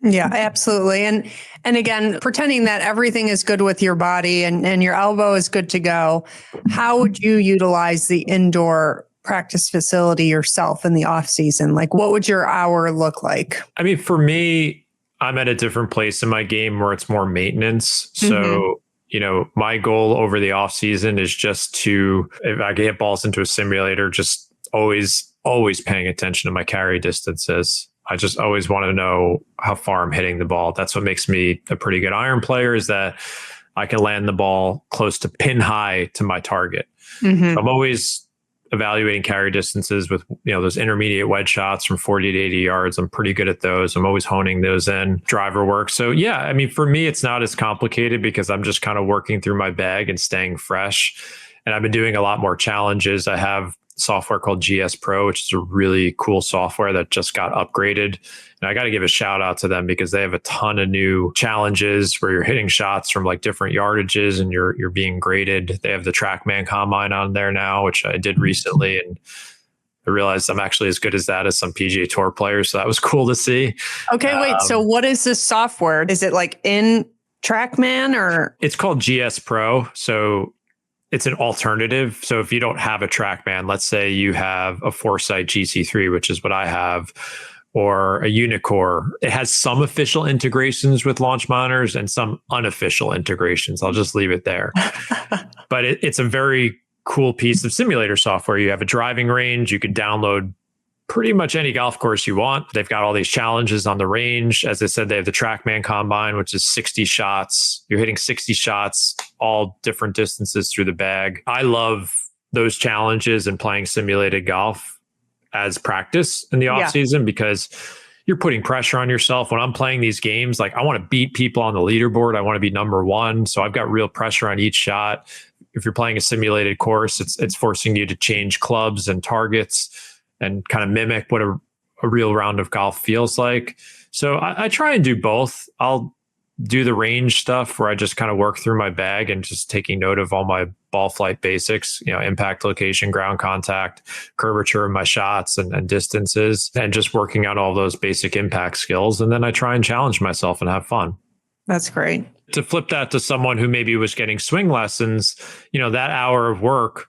Yeah, absolutely. And again, pretending that everything is good with your body and your elbow is good to go, how would you utilize the indoor practice facility yourself in the off season? Like, what would your hour look like? I mean, for me, I'm at a different place in my game where it's more maintenance. So, my goal over the off season is just to, if I get balls into a simulator, just always paying attention to my carry distances. I just always want to know how far I'm hitting the ball. That's what makes me a pretty good iron player, is that I can land the ball close to pin high to my target. So I'm always evaluating carry distances with, those intermediate wedge shots from 40 to 80 yards. I'm pretty good at those. I'm always honing those in. Driver work. So yeah, I mean, for me, it's not as complicated because I'm just kind of working through my bag and staying fresh. And I've been doing a lot more challenges. I have software called GS Pro, which is a really cool software that just got upgraded. And I got to give a shout out to them because they have a ton of new challenges where you're hitting shots from like different yardages and you're being graded. They have the TrackMan Combine on there now, which I did recently. And I realized I'm actually as good as that as some PGA Tour players. So that was cool to see. Okay, wait. So what is this software? Is it like in TrackMan or? It's called GS Pro. So it's an alternative. So if you don't have a TrackMan, let's say you have a Foresight GC3, which is what I have, or a Unicore, it has some official integrations with launch monitors and some unofficial integrations. I'll just leave it there. But it's a very cool piece of simulator software. You have a driving range. You could download pretty much any golf course you want. They've got all these challenges on the range. As I said, they have the TrackMan Combine, which is 60 shots. You're hitting 60 shots, all different distances through the bag. I love those challenges and playing simulated golf as practice in the off season because you're putting pressure on yourself. When I'm playing these games, like I want to beat people on the leaderboard. I want to be number one. So I've got real pressure on each shot. If you're playing a simulated course, it's forcing you to change clubs and targets and kind of mimic what a real round of golf feels like. So I try and do both. I'll do the range stuff where I just kind of work through my bag and just taking note of all my ball flight basics, impact, location, ground contact, curvature of my shots and distances, and just working out all those basic impact skills. And then I try and challenge myself and have fun. That's great. To flip that to someone who maybe was getting swing lessons, that hour of work,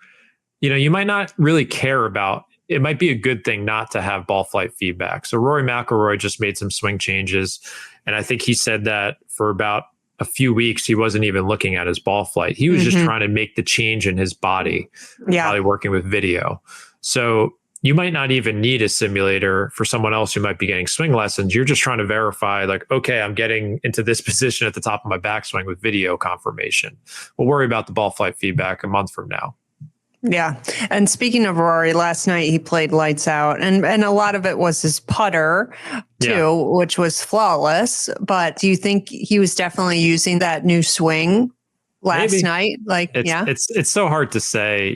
you might not really care about. It might be a good thing not to have ball flight feedback. So Rory McIlroy just made some swing changes. And I think he said that for about a few weeks, he wasn't even looking at his ball flight. He was just trying to make the change in his body, probably working with video. So you might not even need a simulator for someone else who might be getting swing lessons. You're just trying to verify like, okay, I'm getting into this position at the top of my backswing with video confirmation. We'll worry about the ball flight feedback a month from now. Yeah. And speaking of Rory, last night he played lights out and a lot of it was his putter too, which was flawless. But do you think he was definitely using that new swing last night? Like, it's so hard to say,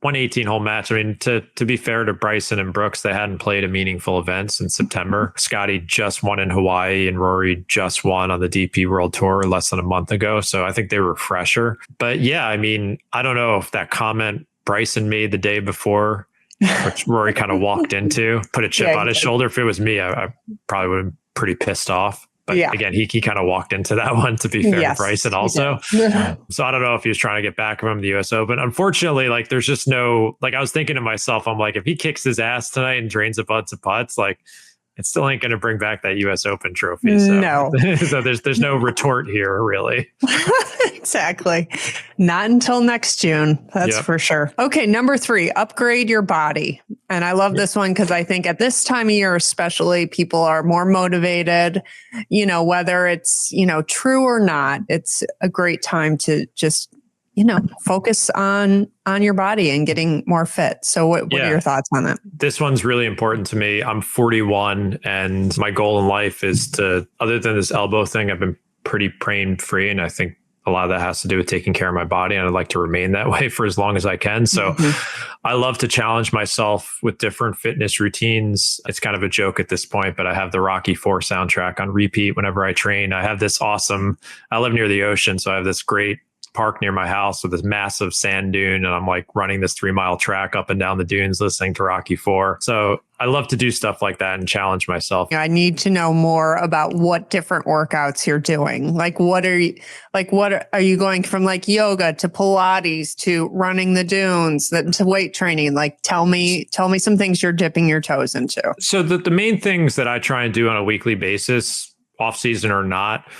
one 18-hole match. I mean, to be fair to Bryson and Brooks, they hadn't played a meaningful event since September. Scotty just won in Hawaii and Rory just won on the DP World Tour less than a month ago. So I think they were fresher. But yeah, I mean, I don't know if that comment Bryson made the day before, which Rory kind of walked into, put a chip on his shoulder. If it was me, I probably would have been pretty pissed off. But again, he kind of walked into that one, to be fair to Bryson also. So I don't know if he was trying to get back from the US Open. Unfortunately, like there's just no, like I was thinking to myself, I'm like, if he kicks his ass tonight and drains a bunch of putts, like it still ain't going to bring back that US Open trophy. So, no. So there's no retort here, really. Exactly. Not until next June. That's for sure. Okay. Number 3, upgrade your body. And I love this one because I think at this time of year, especially, people are more motivated, whether it's, true or not. It's a great time to just, focus on your body and getting more fit. So what are your thoughts on that? This one's really important to me. I'm 41 and my goal in life is to, other than this elbow thing, I've been pretty pain free. And I think a lot of that has to do with taking care of my body. And I'd like to remain that way for as long as I can. So I love to challenge myself with different fitness routines. It's kind of a joke at this point, but I have the Rocky IV soundtrack on repeat whenever I train. I have this I live near the ocean. So I have this great park near my house with this massive sand dune, and I'm like running this 3-mile track up and down the dunes listening to Rocky IV. So I love to do stuff like that and challenge myself. I need to know more about what different workouts you're doing. Like what are you going from, like yoga to Pilates to running the dunes to weight training? Like tell me some things you're dipping your toes into. So the main things that I try and do on a weekly basis, off season or not,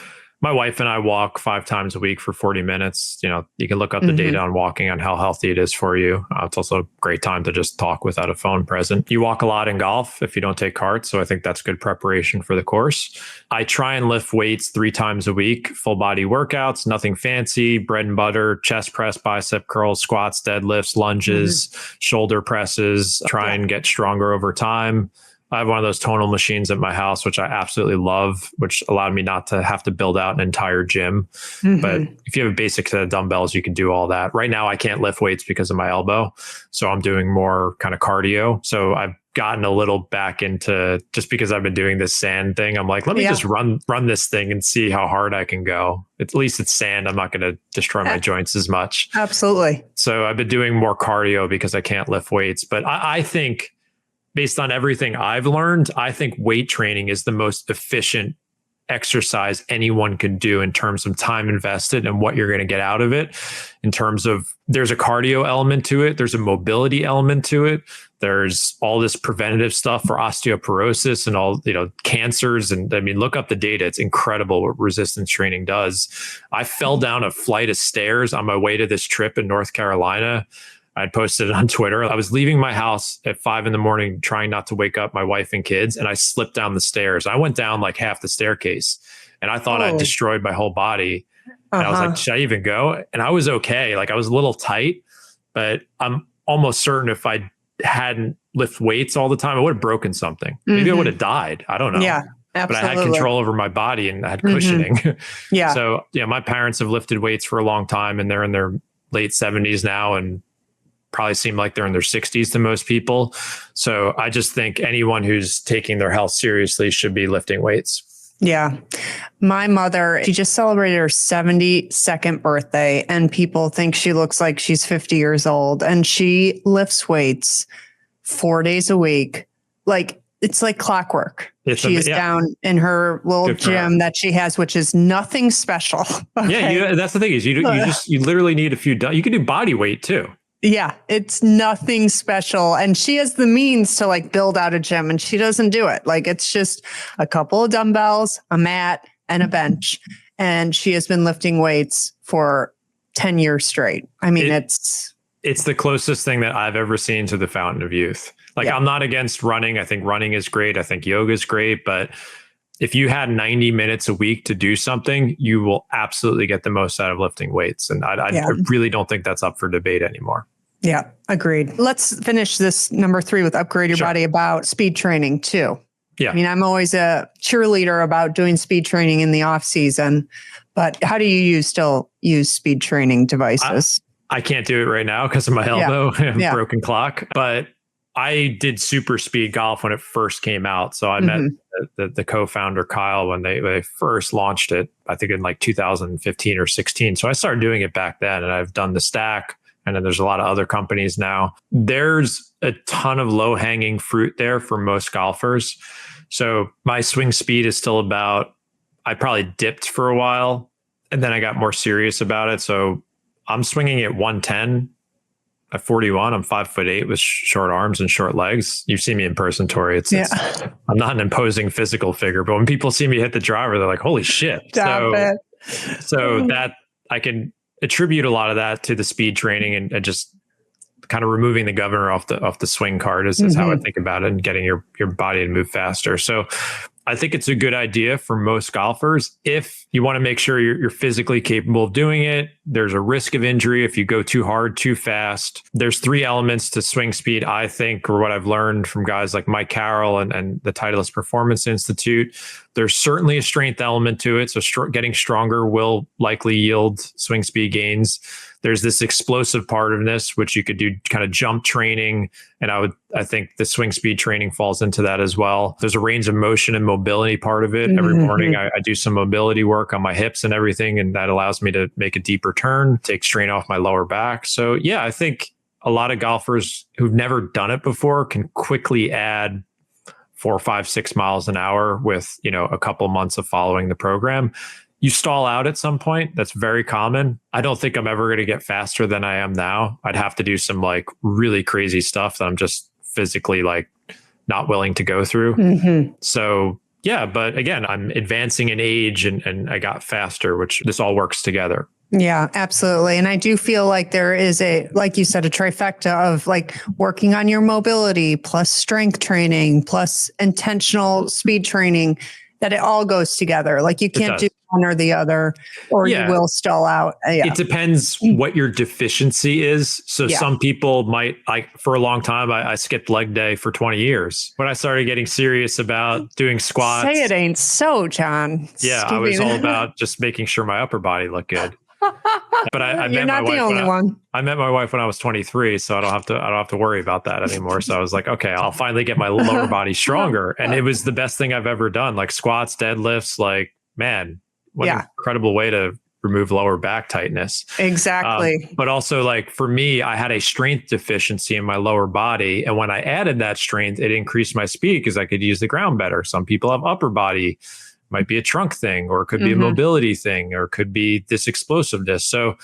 my wife and I walk 5 times a week for 40 minutes. You can look up the data on walking on how healthy it is for you. It's also a great time to just talk without a phone present. You walk a lot in golf if you don't take carts. So I think that's good preparation for the course. I try and lift weights 3 times a week, full body workouts, nothing fancy, bread and butter, chest press, bicep curls, squats, deadlifts, lunges, shoulder presses, try and get stronger over time. I have one of those tonal machines at my house, which I absolutely love, which allowed me not to have to build out an entire gym. But if you have a basic set of dumbbells, you can do all that. Right now, I can't lift weights because of my elbow. So I'm doing more kind of cardio. So I've gotten a little back into, just because I've been doing this sand thing, I'm like, let me just run this thing and see how hard I can go. At least it's sand. I'm not going to destroy my joints as much. Absolutely. So I've been doing more cardio because I can't lift weights. But I think, based on everything I've learned, I think weight training is the most efficient exercise anyone can do in terms of time invested and what you're going to get out of it. In terms of, there's a cardio element to it. There's a mobility element to it. There's all this preventative stuff for osteoporosis and all, cancers. And I mean, look up the data. It's incredible what resistance training does. I fell down a flight of stairs on my way to this trip in North Carolina. I'd posted it on Twitter. I was leaving my house at 5 a.m, trying not to wake up my wife and kids. And I slipped down the stairs. I went down like half the staircase and I thought I'd destroyed my whole body. And I was like, should I even go? And I was okay. Like I was a little tight, but I'm almost certain if I hadn't lift weights all the time, I would have broken something. Maybe I would have died. I don't know. Yeah, absolutely. But I had control over my body and I had cushioning. So my parents have lifted weights for a long time and they're in their late 70s now and probably seem like they're in their 60s to most people. So I just think anyone who's taking their health seriously should be lifting weights. Yeah. My mother, she just celebrated her 72nd birthday and people think she looks like she's 50 years old and she lifts weights 4 days a week. Like it's like clockwork. She is down in her little gym that she has, which is nothing special. Okay? Yeah. That's the thing is you literally need a few, you can do body weight too. Yeah, it's nothing special. And she has the means to like build out a gym and she doesn't do it. Like it's just a couple of dumbbells, a mat and a bench. And she has been lifting weights for 10 years straight. I mean, it's the closest thing that I've ever seen to the fountain of youth. Like I'm not against running. I think running is great. I think yoga is great. But if you had 90 minutes a week to do something, you will absolutely get the most out of lifting weights. And I really don't think that's up for debate anymore. Yeah, agreed. Let's finish this number 3 with upgrade your body about speed training too. Yeah. I mean, I'm always a cheerleader about doing speed training in the off season, but how do you still use speed training devices? I can't do it right now because of my elbow and broken clock, but I did super speed golf when it first came out. So I met the co-founder Kyle when they first launched it, I think in like 2015 or 16. So I started doing it back then and I've done the stack. And then there's a lot of other companies now. There's a ton of low hanging fruit there for most golfers. So my swing speed is still about, I probably dipped for a while and then I got more serious about it. So I'm swinging at 110 at 41. I'm 5'8" with short arms and short legs. You've seen me in person, Tori. I'm not an imposing physical figure, but when people see me hit the driver, they're like, holy shit. So that I can attribute a lot of that to the speed training and just kind of removing the governor off the swing card is how I think about it, and getting your body to move faster. So I think it's a good idea for most golfers. If you want to make sure you're physically capable of doing it, there's a risk of injury if you go too hard, too fast. There's 3 elements to swing speed, I think, or what I've learned from guys like Mike Carroll and the Titleist Performance Institute. There's certainly a strength element to it. So getting stronger will likely yield swing speed gains. There's this explosive part of this, which you could do kind of jump training. And I think the swing speed training falls into that as well. There's a range of motion and mobility part of it. Every morning I do some mobility work on my hips and everything. And that allows me to make a deeper turn, take strain off my lower back. So yeah, I think a lot of golfers who've never done it before can quickly add 4, 5, 6 miles an hour with, a couple months of following the program. You stall out at some point. That's very common. I don't think I'm ever going to get faster than I am now. I'd have to do some really crazy stuff that I'm just physically not willing to go through. So yeah, but again, I'm advancing in age and I got faster, which this all works together. Yeah, absolutely. And I do feel like there is like you said, a trifecta of working on your mobility plus strength training plus intentional speed training, that it all goes together. You can't do one or the other, or you will stall out. It depends what your deficiency is. So some people might, for a long time, I skipped leg day for 20 years. When I started getting serious about doing squats. Say it ain't so, John. Yeah, I was all about just making sure my upper body looked good. But You're not the only one. I met my wife when I was 23, so I don't have to worry about that anymore. So I was like, okay, I'll finally get my lower body stronger. And it was the best thing I've ever done. Squats, deadlifts, man, what an incredible way to remove lower back tightness. Exactly. But also for me, I had a strength deficiency in my lower body. And when I added that strength, it increased my speed because I could use the ground better. Some people have upper body. Might be a trunk thing, or it could be a mobility thing, or it could be this explosiveness. So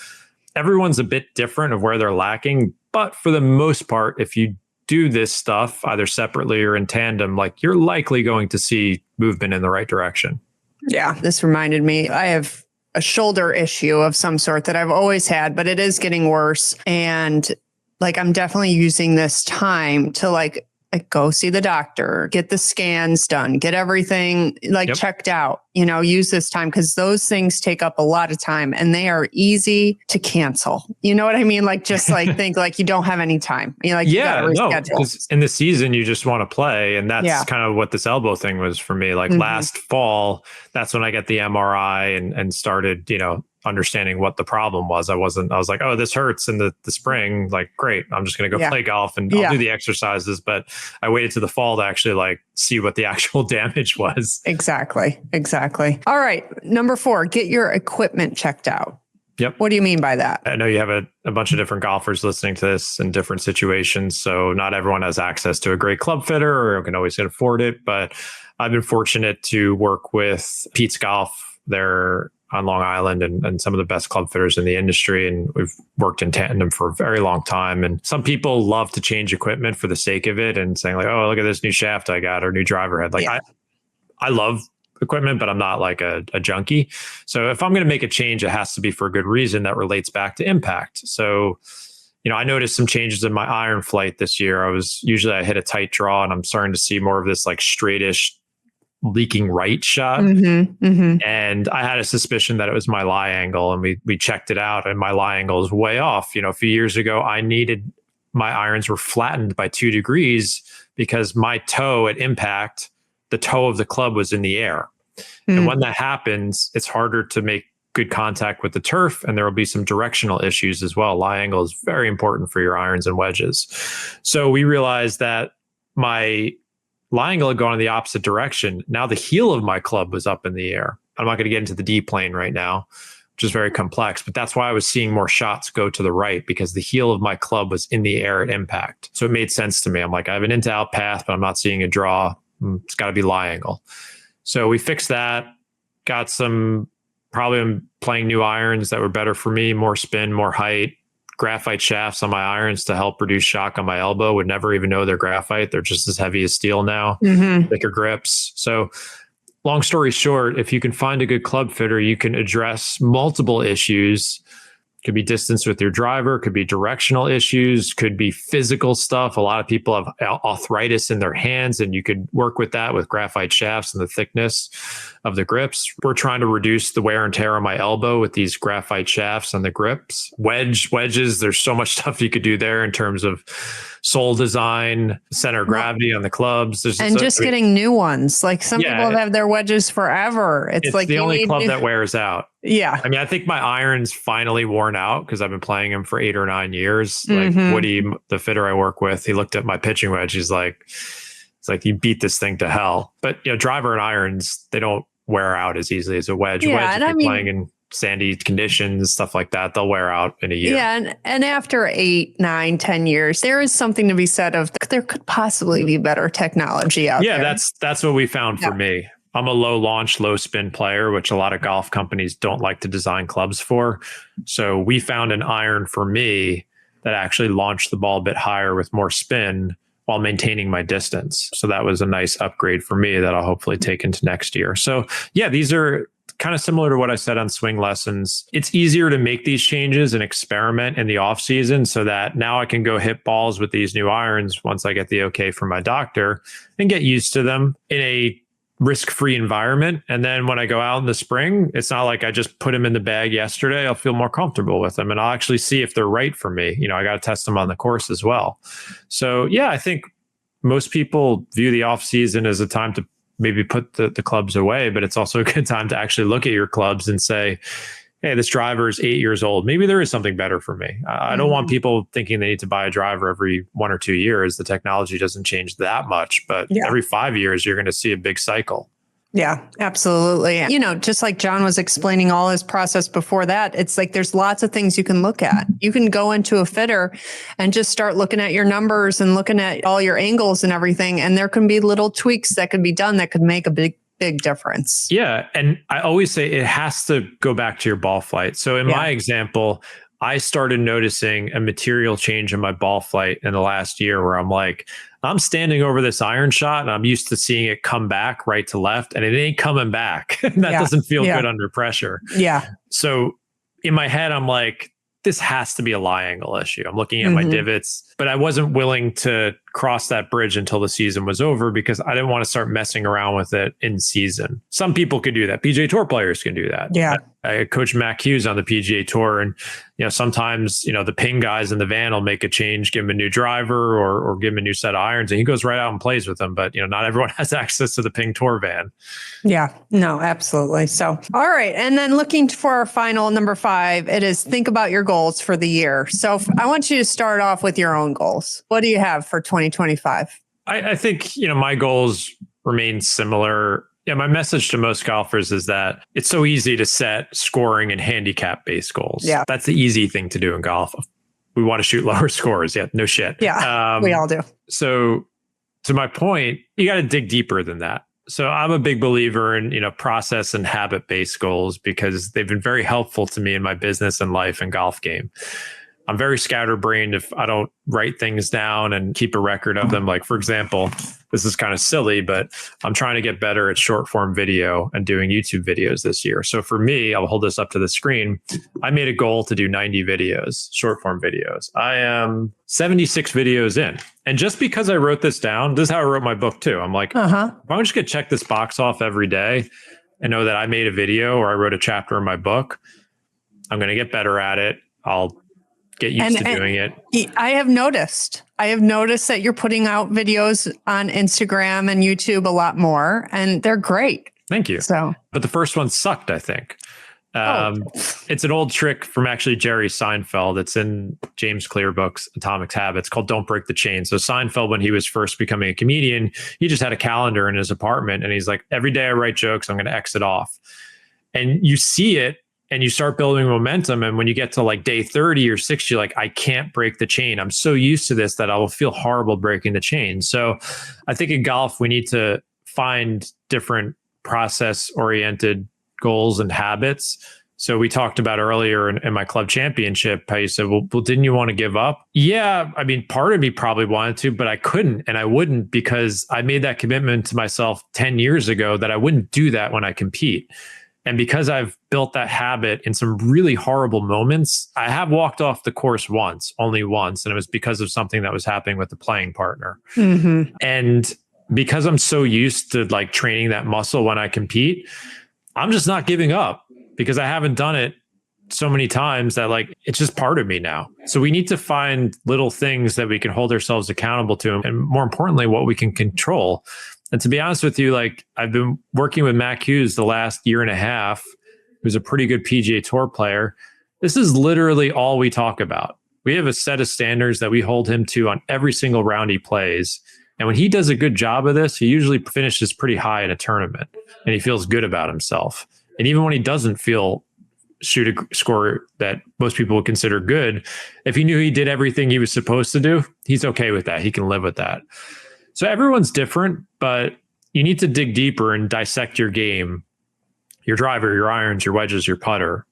everyone's a bit different of where they're lacking. But for the most part, if you do this stuff either separately or in tandem, you're likely going to see movement in the right direction. Yeah, this reminded me, I have a shoulder issue of some sort that I've always had, but it is getting worse. And I'm definitely using this time to go see the doctor, get the scans done, get everything checked out, use this time, because those things take up a lot of time and they are easy to cancel. You know what I mean? Think you don't have any time. You gotta reschedule. Because in the season you just want to play. And that's kind of what this elbow thing was for me. Last fall, that's when I got the MRI and started, understanding what the problem was. I was like, oh, this hurts in the spring. Great. I'm just going to go play golf and I'll do the exercises. But I waited to the fall to actually see what the actual damage was. Exactly. All right. Number 4, get your equipment checked out. Yep. What do you mean by that? I know you have a bunch of different golfers listening to this in different situations. So not everyone has access to a great club fitter or can always afford it. But I've been fortunate to work with Pete's Golf. They're on Long Island and some of the best club fitters in the industry. And we've worked in tandem for a very long time. And some people love to change equipment for the sake of it and saying oh, look at this new shaft I got or new driver head. I love equipment, but I'm not a junkie. So if I'm going to make a change, it has to be for a good reason that relates back to impact. So, I noticed some changes in my iron flight this year. I hit a tight draw and I'm starting to see more of this straightish leaking right shot. And I had a suspicion that it was my lie angle, and we checked it out and my lie angle is way off. A few years ago, my irons were flattened by 2 degrees because my toe at impact, the toe of the club was in the air. And when that happens, it's harder to make good contact with the turf, and there will be some directional issues as well. Lie angle is very important for your irons and wedges. So we realized that my lie angle had gone in the opposite direction. Now the heel of my club was up in the air. I'm not going to get into the D plane right now, which is very complex, but that's why I was seeing more shots go to the right, because the heel of my club was in the air at impact. So it made sense to me. I'm like, I have an into out path, but I'm not seeing a draw. It's got to be lie angle. So we fixed that. got some, probably I'm playing new irons that were better for me, more spin, more height, graphite shafts on my irons to help reduce shock on my elbow. Would never even know they're graphite. They're just as heavy as steel now, thicker grips. So long story short, if you can find a good club fitter, you can address multiple issues. Could be distance with your driver, could be directional issues, could be physical stuff. A lot of people have arthritis in their hands, and you could work with that with graphite shafts and the thickness of the grips. We're trying to reduce the wear and tear on my elbow with these graphite shafts on the grips. Wedges, there's so much stuff you could do there in terms of sole design, center of gravity on the clubs. Getting new ones. Like some people have their wedges forever. It's like the only club that wears out. Yeah. I mean, I think my iron's finally worn out because I've been playing them for 8 or 9 years. Like Woody, the fitter I work with, he looked at my pitching wedge. He's like, it's like, you beat this thing to hell. But, driver and irons, they don't wear out as easily as a wedge. Yeah, If you're playing in sandy conditions, stuff like that, they'll wear out in a year. Yeah. And after 8, 9, 10 years, there is something to be said of there could possibly be better technology out there. Yeah, that's what we found for me. I'm a low launch, low spin player, which a lot of golf companies don't like to design clubs for. So we found an iron for me that actually launched the ball a bit higher with more spin while maintaining my distance. So that was a nice upgrade for me that I'll hopefully take into next year. So yeah, these are kind of similar to what I said on swing lessons. It's easier to make these changes and experiment in the off season so that now I can go hit balls with these new irons once I get the okay from my doctor and get used to them in a risk-free environment. And then when I go out in the spring, it's not like I just put them in the bag yesterday. I'll feel more comfortable with them and I'll actually see if they're right for me. I got to test them on the course as well. So yeah, I think most people view the off season as a time to maybe put the clubs away, but it's also a good time to actually look at your clubs and say, hey, this driver is 8 years old. Maybe there is something better for me. I don't want people thinking they need to buy a driver every 1 or 2 years. The technology doesn't change that much, but every 5 years, you're going to see a big cycle. Yeah, absolutely. Just like Jon was explaining all his process before that, it's like there's lots of things you can look at. You can go into a fitter and just start looking at your numbers and looking at all your angles and everything. And there can be little tweaks that can be done that could make a big difference. Yeah. And I always say it has to go back to your ball flight. So in my example, I started noticing a material change in my ball flight in the last year where I'm like, I'm standing over this iron shot and I'm used to seeing it come back right to left and it ain't coming back. That doesn't feel good under pressure. Yeah. So in my head, I'm like, this has to be a lie angle issue. I'm looking at my divots, but I wasn't willing to cross that bridge until the season was over because I didn't want to start messing around with it in season. Some people could do that. PGA Tour players can do that. Yeah. I coach Matt Hughes on the PGA Tour, and sometimes the ping guys in the van will make a change, give him a new driver or give him a new set of irons, and he goes right out and plays with them. But not everyone has access to the Ping Tour van. Yeah, no, absolutely. So, all right, and then looking for our final number 5, it is think about your goals for the year. So, I want you to start off with your own goals. What do you have for 2025? I think my goals remain similar. Yeah, my message to most golfers is that it's so easy to set scoring and handicap-based goals. Yeah. That's the easy thing to do in golf. We want to shoot lower scores. Yeah, no shit. Yeah, we all do. So to my point, you got to dig deeper than that. So I'm a big believer in, process and habit-based goals because they've been very helpful to me in my business and life and golf game. I'm very scatterbrained if I don't write things down and keep a record of them. Like, for example, this is kind of silly, but I'm trying to get better at short form video and doing YouTube videos this year. So for me, I'll hold this up to the screen. I made a goal to do 90 videos, short form videos. I am 76 videos in. And just because I wrote this down, this is how I wrote my book too. I'm like, if I'm just going to check this box off every day and know that I made a video or I wrote a chapter in my book, I'm going to get better at it. I'll get used to doing it. I have noticed that you're putting out videos on Instagram and YouTube a lot more, and they're great. Thank you. But the first one sucked, I think. It's an old trick from actually Jerry Seinfeld. It's in James Clear book's Atomic Habits called Don't Break the Chain. So Seinfeld, when he was first becoming a comedian, he just had a calendar in his apartment and he's like, every day I write jokes, I'm going to exit off. And you see it and you start building momentum. And when you get to like day 30 or 60, you're like, I can't break the chain. I'm so used to this that I will feel horrible breaking the chain. So I think in golf, we need to find different process-oriented goals and habits. So we talked about earlier in my club championship, how you said, well, didn't you want to give up? Yeah. I mean, part of me probably wanted to, but I couldn't and I wouldn't because I made that commitment to myself 10 years ago that I wouldn't do that when I compete. And because I've built that habit in some really horrible moments, I have walked off the course only once. And it was because of something that was happening with the playing partner. Mm-hmm. And because I'm so used to like training that muscle when I compete, I'm just not giving up. Because I haven't done it so many times that like, it's just part of me now. So we need to find little things that we can hold ourselves accountable to. And more importantly, what we can control. And to be honest with you, like I've been working with Mac Hughes the last year and a half, who's a pretty good PGA Tour player. This is literally all we talk about. We have a set of standards that we hold him to on every single round he plays. And when he does a good job of this, he usually finishes pretty high in a tournament and he feels good about himself. And even when he doesn't shoot a score that most people would consider good, if he knew he did everything he was supposed to do, he's okay with that. He can live with that. So everyone's different, but you need to dig deeper and dissect your game, your driver, your irons, your wedges, your putter.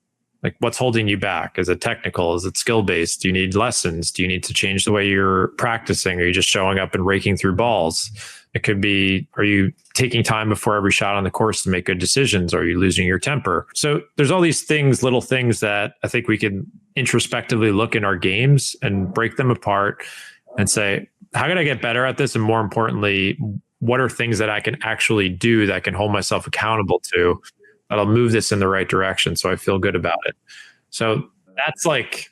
Like what's holding you back? Is it technical? Is it skill-based? Do you need lessons? Do you need to change the way you're practicing? Are you just showing up and raking through balls? It could be, are you taking time before every shot on the course to make good decisions? Are you losing your temper? So there's all these things, little things that I think we can introspectively look in our games and break them apart and say, how can I get better at this? And more importantly, what are things that I can actually do that I can hold myself accountable to that'll move this in the right direction so I feel good about it? So that's like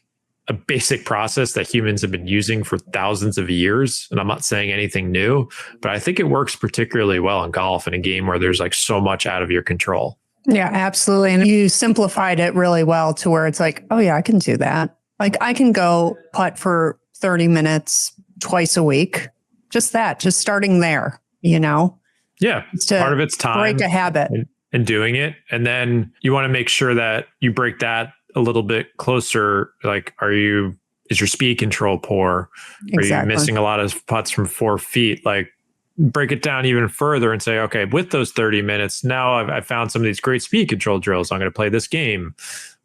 a basic process that humans have been using for thousands of years. And I'm not saying anything new, but I think it works particularly well in golf in a game where there's like so much out of your control. Yeah, absolutely. And you simplified it really well to where it's like, oh yeah, I can do that. Like I can go putt for 30 minutes twice a week. Just starting there, you know? Yeah. Part of it's time. Break a habit. And doing it. And then you want to make sure that you break that a little bit closer. Like, is your speed control poor? Exactly. Are you missing a lot of putts from 4 feet? Like break it down even further and say, okay, with those 30 minutes, now I've found some of these great speed control drills. I'm going to play this game.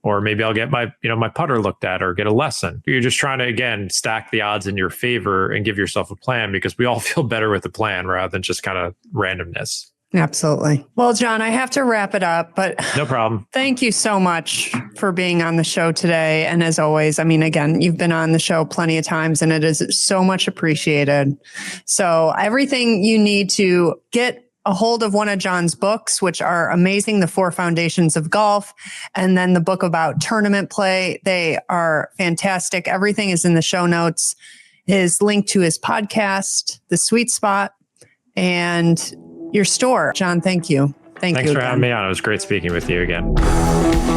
Or maybe I'll get my putter looked at or get a lesson. You're just trying to, again, stack the odds in your favor and give yourself a plan because we all feel better with a plan rather than just kind of randomness. Absolutely. Well, Jon, I have to wrap it up, but no problem. Thank you so much for being on the show today. And as always, I mean, again, you've been on the show plenty of times and it is so much appreciated. So everything you need to get a hold of one of Jon's books, which are amazing, The 4 Foundations of Golf, and then the book about tournament play. They are fantastic. Everything is in the show notes. His link to his podcast, The Sweet Spot, and your store. Jon, thank you. Thanks for having me on. It was great speaking with you again.